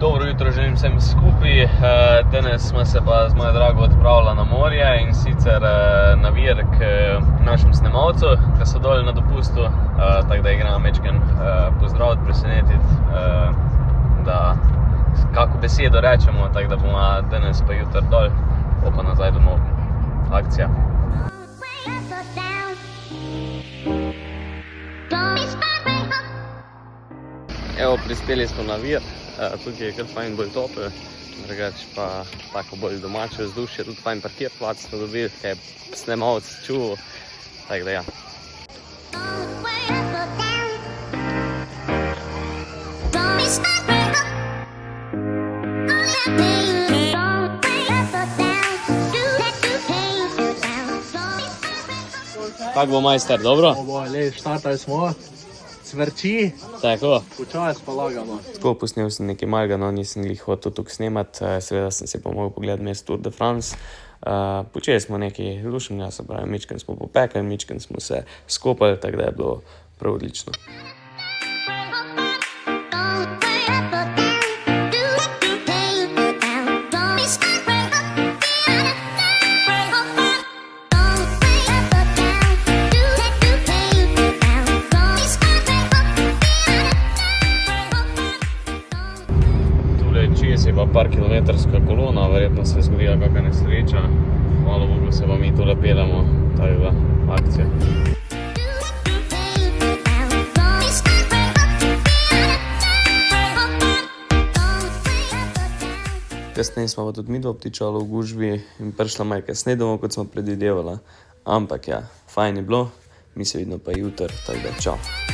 Dobro jutro želim vsem skupaj. Danes smo se pa z mojo drago odpravili na morje in sicer na vir k našem snemalcu, ki so dol na dopustu, tako da gremo mečken pozdraviti, presenetiti, da kako besedo rečemo, tako da bomo danes pa jutro dol, pa nazaj domov. Akcija. Evo, prispeli smo na vir, tukaj je kar fajn bolj topel, drugače pa tako bolj domače vzdušje, tudi fajn parkirplac smo dobili, kaj je snemalec čuval, tako da ja. Kako bo, majster, dobro? Ovo, lej, štartali smo, cvrči, Tako. počas pa lagamo. Tako, posnel sem nekaj malega, no nisem glih hotel tukaj snemati, seveda sem se pa mogel pogledati mes Tour de France. Počeli smo nekaj lušenja, se pravi, mičken smo popekali, mičken smo se skopali, tako da je bilo prav odlično. Čez je pa par kilometrska kolona, verjetno se je zgodila kakšna nesreča. Hvala Bogu se pa mi tole pelemo, tako da akcija. Kasneje smo pa tudi midva obtičala v gužvi in prišla malo kasneje domov, kot smo predvidevala. Ampak ja, fajn je bilo, mi se vidimo pa jutri, tako da čau.